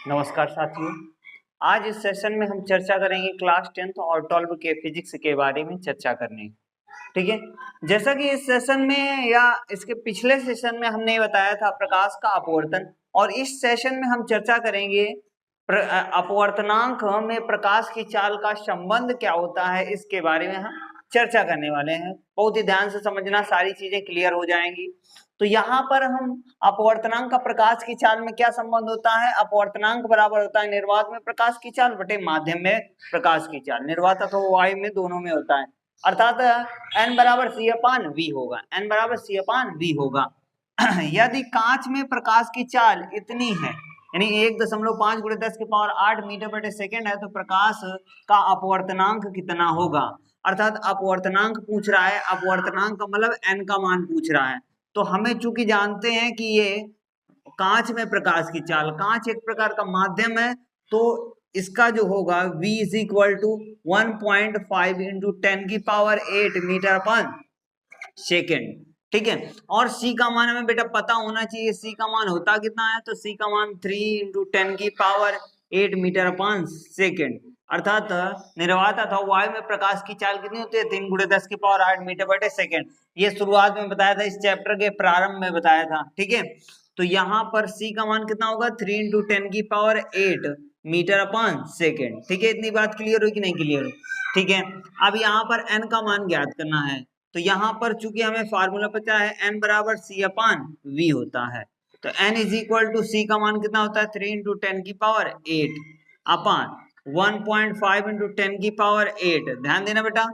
नमस्कार साथियों। आज इस सेशन में हम चर्चा करेंगे क्लास 10th और 12 के फिजिक्स के बारे में चर्चा करने। ठीक है, जैसा कि इस सेशन में या इसके पिछले सेशन में हमने बताया था प्रकाश का अपवर्तन, और इस सेशन में हम चर्चा करेंगे अपवर्तनांक में प्रकाश की चाल का संबंध क्या होता है, इसके बारे में हम चर्चा करने वाले हैं। बहुत ही ध्यान से समझना, सारी चीजें क्लियर हो जाएंगी। तो यहाँ पर हम अपवर्तनांक का प्रकाश की चाल में क्या संबंध होता है, अपवर्तनांक बराबर होता है निर्वात में प्रकाश की चाल बटे माध्यम में प्रकाश की चाल। निर्वात अथवा वायु में दोनों में होता है, अर्थात n बराबर c/v होगा, n बराबर c/v होगा। यदि कांच में प्रकाश की चाल इतनी है, यानी 1.5 × 10⁸ मीटर बटे सेकेंड है, तो प्रकाश का अपवर्तनांक कितना होगा। अर्थात अपवर्तनांक पूछ रहा है, अपवर्तनांक का मतलब n का मान पूछ रहा है। तो हमें चूंकि जानते हैं कि ये कांच में प्रकाश की चाल, कांच एक प्रकार का माध्यम है, तो इसका जो होगा v इज इक्वल टू 1.5 × 10⁸ मीटर/सेकेंड। ठीक है, और c का मान हमें बेटा पता होना चाहिए। c का मान होता कितना है, तो c का मान 3 × 10⁸ मीटर/सेकेंड। अर्थात निर्वात अथवा वायु में प्रकाश की चाल कितनी होती है, 3 × 10⁸ मीटर/सेकेंड। ये शुरुआत में बताया था, इस चैप्टर के प्रारंभ में बताया था। ठीक है, तो यहाँ पर c का मान कितना होगा, 3 × 10⁸ मीटर/सेकेंड। ठीक है, इतनी बात क्लियर हुई कि नहीं क्लियर हुई? ठीक है, अब यहाँ पर n का मान ज्ञात करना है। तो यहाँ पर चूंकि हमें फार्मूला पता है, n बराबर c/v होता है, तो n is equal to c का मान कितना होता है, 3 × 10⁸ 1.5 × 10⁸। ध्यान देना बेटा,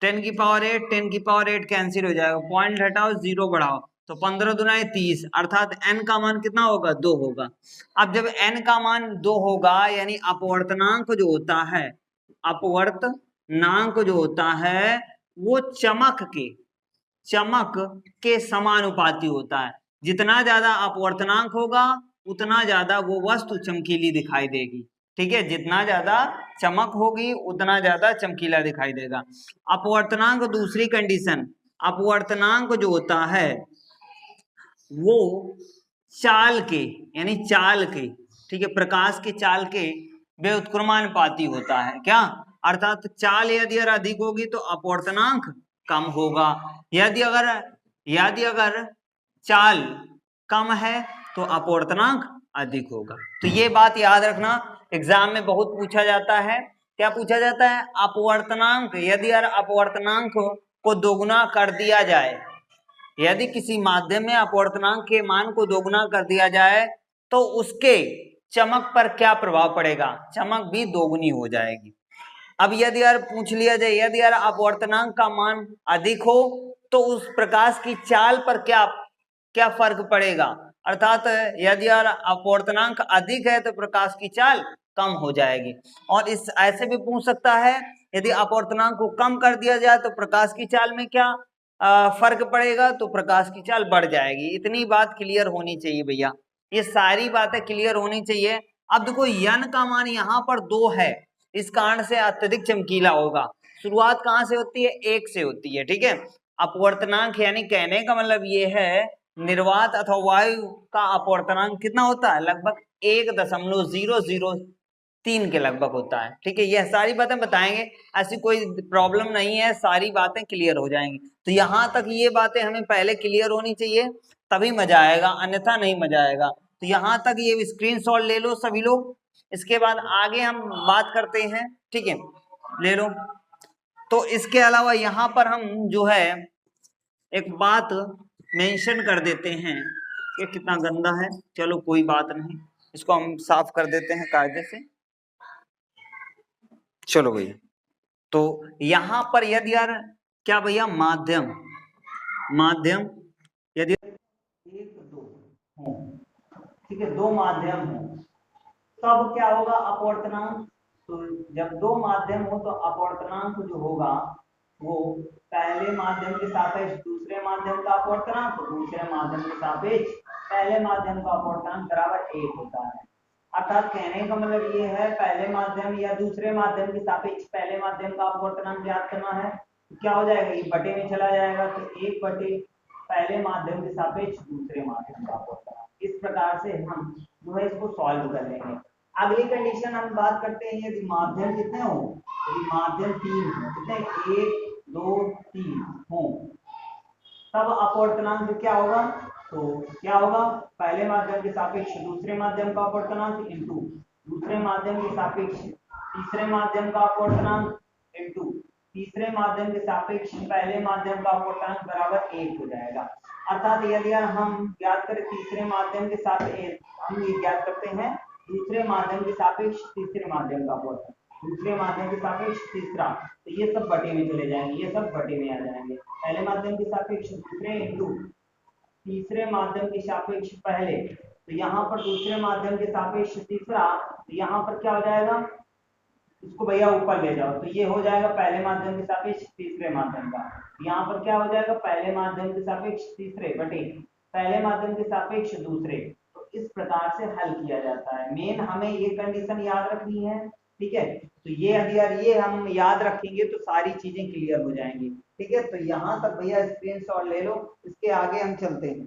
10⁸ कैंसिल हो जाएगा, पॉइंट हटाओ, जीरो बढ़ाओ, तो 15 दूना 30, अर्थात n का मान कितना होगा, 2 होगा। अब जब n का मान 2 होगा, यानी अपवर्तनांक जो होता है, अपवर्तनांक जो होता है वो चमक के समानुपाती होता है। जितना ज्यादा अपवर्तनांक होगा उतना ज्यादा वो वस्तु चमकीली दिखाई देगी। ठीक है, जितना ज्यादा चमक होगी उतना ज्यादा चमकीला दिखाई देगा। अपवर्तनांक दूसरी कंडीशन, अपवर्तनांक जो होता है वो चाल के, यानी चाल के, ठीक है, प्रकाश की चाल के व्युत्क्रमानुपाती होता है। क्या, अर्थात चाल यदि अधिक होगी तो अपवर्तनांक कम होगा, यदि अगर चाल कम है तो अपवर्तनांक अधिक होगा। तो ये बात याद रखना, एग्जाम में बहुत पूछा जाता है। क्या पूछा जाता है, अपवर्तनांक, यदि अपवर्तनांक को दोगुना कर दिया जाए, यदि किसी माध्यम में अपवर्तनांक के मान को दोगुना कर दिया जाए तो उसके चमक पर क्या प्रभाव पड़ेगा, चमक भी दोगुनी हो जाएगी। अब यदि पूछ लिया जाए, यदि अपवर्तनांक का मान अधिक हो तो उस प्रकाश की चाल पर क्या फर्क पड़ेगा। अर्थात यदि अपवर्तनांक अधिक है तो प्रकाश की चाल कम हो जाएगी। और इस ऐसे भी पूछ सकता है, यदि अपवर्तनांक को कम कर दिया जाए तो प्रकाश की चाल में क्या फर्क पड़ेगा, तो प्रकाश की चाल बढ़ जाएगी। इतनी बात क्लियर होनी चाहिए भैया, ये सारी बातें क्लियर होनी चाहिए। अब देखो n का मान यहाँ पर 2 है, इस कारण से अत्यधिक चमकीला होगा। शुरुआत कहाँ से होती है, 1 से होती है। ठीक है, अपवर्तनांक यानी कहने का मतलब ये है, निर्वात अथवा वायु का अपवर्तनांक कितना होता है, लगभग 1.003 के लगभग होता है। ठीक है, यह सारी बातें बताएंगे, ऐसी कोई प्रॉब्लम नहीं है, सारी बातें क्लियर हो जाएंगी। तो यहाँ तक ये बातें हमें पहले क्लियर होनी चाहिए, तभी मजा आएगा, अन्यथा नहीं मजा आएगा। तो यहाँ तक ये स्क्रीनशॉट ले लो सभी लोग, इसके बाद आगे हम बात करते हैं। ठीक है, ले लो। तो इसके अलावा यहाँ पर हम जो है एक बात मेंशन कर देते हैं, ये कितना गंदा है, चलो कोई बात नहीं, इसको हम साफ कर देते हैं कायदे से। चलो भैया, तो यहाँ पर यदि क्या भैया, माध्यम यदि 1 2 हो, ठीक है, 2 माध्यम हो, तब क्या होगा, अपवर्तनांक। तो जब 2 माध्यम हो तो अपवर्तनांक जो होगा वो पहले माध्यम के सापेक्ष दूसरे माध्यम का अपवर्तनांक, दूसरे माध्यम के सापेक्ष पहले माध्यम का अपवर्तनांक बराबर 1 होता है। अर्थात कहने का मतलब ये है, पहले माध्यम या दूसरे माध्यम के सापेक्ष पहले माध्यम का अपवर्तनांक ज्ञात करना है, तो क्या हो जाएगा, ये बटे में चला जाएगा, तो 1 बटे पहले माध्यम के सापेक्ष दूसरे माध्यम का अपवर्तनांक। इस प्रकार से हम जो है इसको सॉल्व कर लेंगे। अगली कंडीशन हम बात करते हैं, यदि माध्यम कितने हो, यदि माध्यम 3 हो, कितने 1 2 3 हो, तब अपवर्तनांक क्या होगा, तो क्या होगा, पहले माध्यम के सापेक्ष दूसरे माध्यम का अपवर्तनांक इंटू दूसरे माध्यम के सापेक्ष तीसरे माध्यम का अपवर्तनांक इंटू तीसरे माध्यम के सापेक्ष पहले माध्यम का अपवर्तनांक बराबर 1 हो जाएगा। अर्थात यदि हम ज्ञात करें तीसरे माध्यम के सापेक्ष, हम ये ज्ञात करते हैं दूसरे माध्यम के सापेक्ष तीसरे माध्यम का अपवर्तन, दूसरे माध्यम के सापेक्ष तीसरा, तो ये सब बटे में चले जाएंगे, ये सब बटे में आ जाएंगे। पहले माध्यम के सापेक्ष दूसरे इंटू तीसरे माध्यम के सापेक्ष पहले, तो यहाँ पर दूसरे माध्यम के सापेक्ष तीसरा, तो यहाँ पर क्या हो जाएगा, इसको भैया ऊपर ले जाओ, तो ये हो जाएगा पहले माध्यम के सापेक्ष तीसरे माध्यम का, यहाँ पर क्या हो जाएगा पहले माध्यम के सापेक्ष तीसरे बटे पहले माध्यम के सापेक्ष दूसरे। तो इस प्रकार से हल किया जाता है। मेन हमें ये कंडीशन याद रखनी है, ठीक है, तो ये यदि यार ये हम याद रखेंगे तो सारी चीजें क्लियर हो जाएंगी, ठीक है। तो यहाँ तक भैया स्क्रीनशॉट ले लो, इसके आगे हम चलते हैं।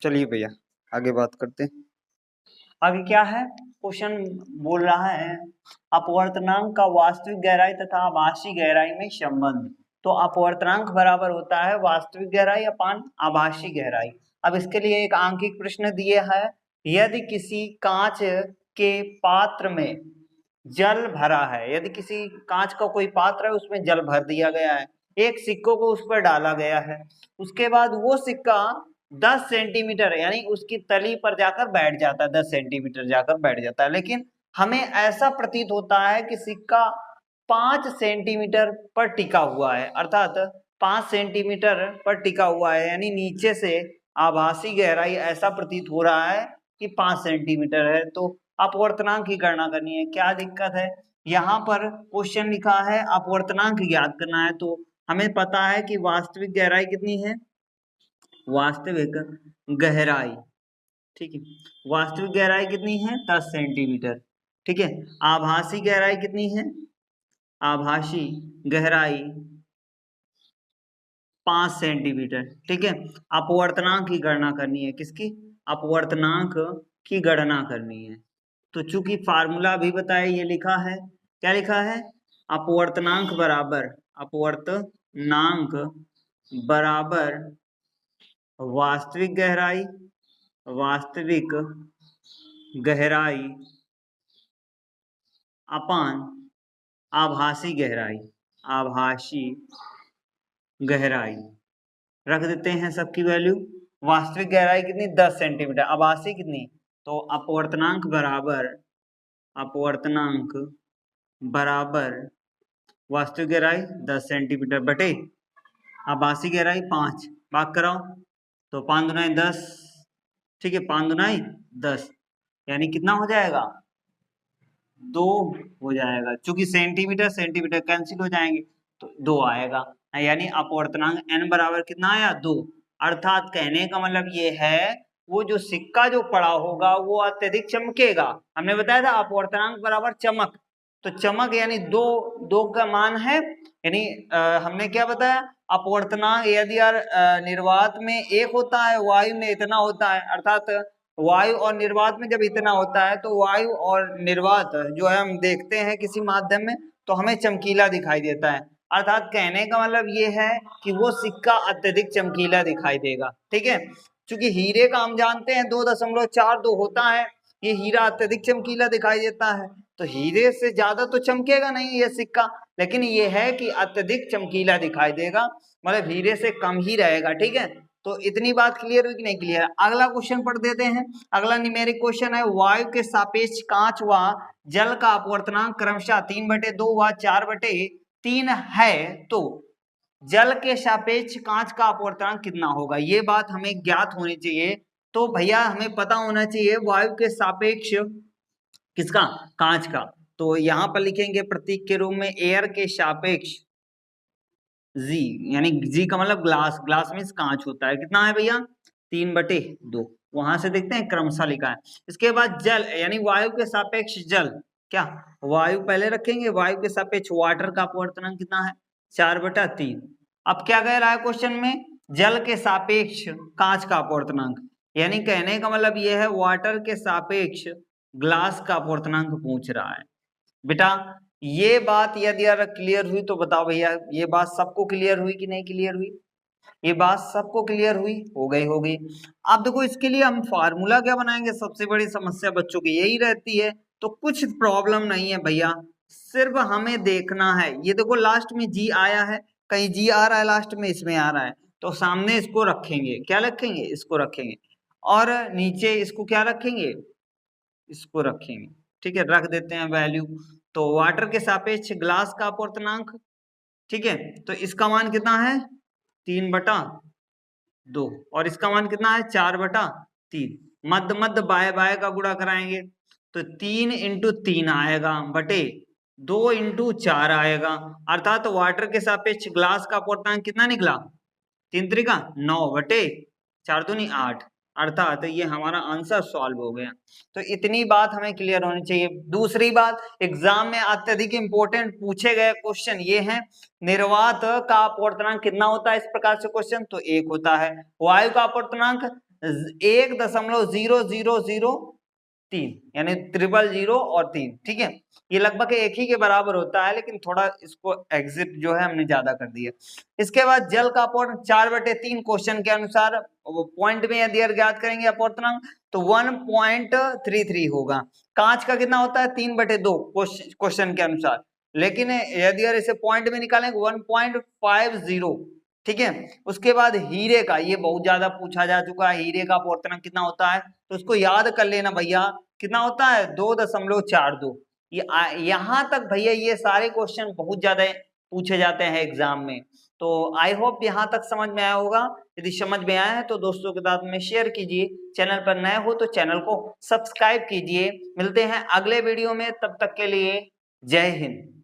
चलिए भैया आगे बात करते हैं। आगे क्या है, क्वेश्चन बोल रहा है अपवर्तनांक का वास्तविक गहराई तथा आभासी गहराई में संबंध। तो अपवर्तनांक बराबर होता है वास्तविक गहराई अपान आभासी गहराई। अब इसके लिए एक आंकिक प्रश्न दिया है, यदि किसी कांच के पात्र में जल भरा है, यदि किसी कांच का कोई पात्र है उसमें जल भर दिया गया है, एक सिक्कों को उस पर डाला गया है, उसके बाद वो सिक्का 10 सेंटीमीटर यानी उसकी तली पर जाकर बैठ जाता है, 10 सेंटीमीटर जाकर बैठ जाता है, लेकिन हमें ऐसा प्रतीत होता है कि सिक्का 5 सेंटीमीटर पर टिका हुआ है, अर्थात 5 सेंटीमीटर पर टिका हुआ है, यानी नीचे से आभासी गहराई ऐसा प्रतीत हो रहा है कि 5 सेंटीमीटर है। तो अपवर्तनांक की गणना करनी है, क्या दिक्कत है, यहाँ पर क्वेश्चन लिखा है अपवर्तनांक ज्ञात करना है, तो हमें पता है कि वास्तविक गहराई कितनी है, वास्तविक गहराई, ठीक है, वास्तविक गहराई कितनी है 10 सेंटीमीटर, ठीक है। आभासी गहराई कितनी है, आभासी गहराई 5 सेंटीमीटर, ठीक है। अपवर्तनांक की गणना करनी है, किसकी, अपवर्तनांक की गणना करनी है। तो चूंकि फार्मूला भी बताया, ये लिखा है, क्या लिखा है, अपवर्तनांक बराबर वास्तविक गहराई अपान आभासी गहराई रख देते हैं सबकी वैल्यू। वास्तविक गहराई कितनी 10 सेंटीमीटर, आभासी कितनी, तो अपवर्तनांक बराबर वास्तविक गहराई 10 सेंटीमीटर बटे आभासी गहराई 5, भाग कराओ, तो 5 दूनी 10, ठीक है, 5 दूनी 10, यानी कितना हो जाएगा 2 हो जाएगा, क्योंकि सेंटीमीटर कैंसिल हो जाएंगे तो 2 आएगा, यानी अपवर्तनांक n बराबर कितना आया 2। अर्थात कहने का मतलब ये है वो जो सिक्का जो पड़ा होगा वो अत्यधिक चमकेगा। हमने बताया था अपवर्तनांक बराबर चमक, तो चमक यानी 2 का मान है, यानी हमने क्या बताया, अपवर्तनांक यदि यार निर्वात में 1 होता है, वायु में इतना होता है, अर्थात वायु और निर्वात में जब इतना होता है तो वायु और निर्वात जो है हम देखते हैं किसी माध्यम में तो हमें चमकीला दिखाई देता है। अर्थात कहने का मतलब ये है कि वो सिक्का अत्यधिक चमकीला दिखाई देगा, ठीक है। क्योंकि हीरे का हम जानते हैं 2.42 होता है, ये हीरा अत्यधिक चमकीला दिखाई देता है, तो हीरे से ज्यादा तो चमकेगा नहीं ये सिक्का, लेकिन ये है कि अत्यधिक चमकीला दिखाई देगा, मतलब हीरे से कम ही रहेगा, ठीक है। तो इतनी बात क्लियर हुई कि नहीं क्लियर। अगला क्वेश्चन पढ़ देते हैं। अगला न्यूमेरिक क्वेश्चन है, वायु के सापेक्ष कांच व जल का अपवर्तनांक क्रमशः 3/2 व 4/3 है, तो जल के सापेक्ष कांच का अपवर्तनांक कितना होगा, ये बात हमें ज्ञात होनी चाहिए। तो भैया हमें पता होना चाहिए वायु के सापेक्ष किसका, कांच का, तो यहाँ पर लिखेंगे प्रतीक के रूप में एयर के सापेक्ष जी, यानी जी का मतलब ग्लास मीन्स कांच होता है, कितना है भैया 3/2, वहां से देखते हैं क्रमशः लिखा है। इसके बाद जल यानी वायु के सापेक्ष जल, क्या वायु पहले रखेंगे, वायु के सापेक्ष वाटर का अपवर्तनांक कितना है 4/3। अब क्या कह रहा है क्वेश्चन में, जल के सापेक्ष कांच का अपवर्तनांक, यानी कहने का मतलब यह है वाटर के सापेक्ष ग्लास का अपवर्तनांक पूछ रहा है। बेटा ये बात यदि यार क्लियर हुई तो बताओ भैया, ये बात सबको क्लियर हुई कि नहीं क्लियर हुई? ये बात सबको क्लियर हुई? हो गई। अब देखो इसके लिए हम फार्मूला क्या बनाएंगे, सबसे बड़ी समस्या बच्चों की यही रहती है। तो कुछ प्रॉब्लम नहीं है भैया, सिर्फ हमें देखना है, ये देखो लास्ट में जी आया है, कहीं जी आ रहा है लास्ट में, इसमें आ रहा है, तो सामने इसको रखेंगे, क्या रखेंगे? इसको रखेंगे, और नीचे इसको क्या रखेंगे? इसको रखेंगे। ठीक है, रख देते हैं वैल्यू। तो वाटर के सापेक्ष ग्लास का अपवर्तनांक, ठीक है, तो इसका मान कितना है? 3/2, और इसका मान कितना है? 4/3। मध्य मध्य बाय बाय का गुणा कराएंगे तो 3 × 3 आएगा बटे 2 × 4 आएगा, अर्थात वाटर के सापेक्ष ग्लास का अपवर्तनांक कितना निकला? 3 × 3 = 9/4 दूनी 8, अर्थात ये हमारा आंसर सॉल्व हो गया। तो इतनी बात हमें क्लियर होनी चाहिए। दूसरी बात, एग्जाम में अत्यधिक इंपॉर्टेंट पूछे गए क्वेश्चन ये हैं, निर्वात का अपवर्तनांक कितना होता है? इस प्रकार से क्वेश्चन तो 1 होता है। वायु का अपवर्तनांक 1.0003, यानी 000 और 3, ठीक है, ये लगभग एक ही के बराबर होता है, लेकिन थोड़ा इसको एग्जिट जो है हमने ज्यादा कर दिया। इसके बाद जल का अपवर्तन 4/3 क्वेश्चन के अनुसार पॉइंट में यदि ज्ञात करेंगे अपवर्तनांक तो 1.33 होगा। कांच का कितना होता है? 3/2 क्वेश्चन के अनुसार, लेकिन यदि इसे पॉइंट में निकालेंगे 1.50, ठीक है। उसके बाद हीरे का, ये बहुत ज्यादा पूछा जा चुका है, हीरे का अपवर्तनांक कितना होता है? तो उसको याद कर लेना भैया, कितना होता है? 2.42। यहाँ तक भैया ये सारे क्वेश्चन बहुत ज्यादा पूछे जाते हैं एग्जाम में। तो आई होप यहाँ तक समझ में आया होगा। यदि समझ में आया है तो दोस्तों के साथ में शेयर कीजिए, चैनल पर नए हो तो चैनल को सब्सक्राइब कीजिए। मिलते हैं अगले वीडियो में, तब तक के लिए जय हिंद।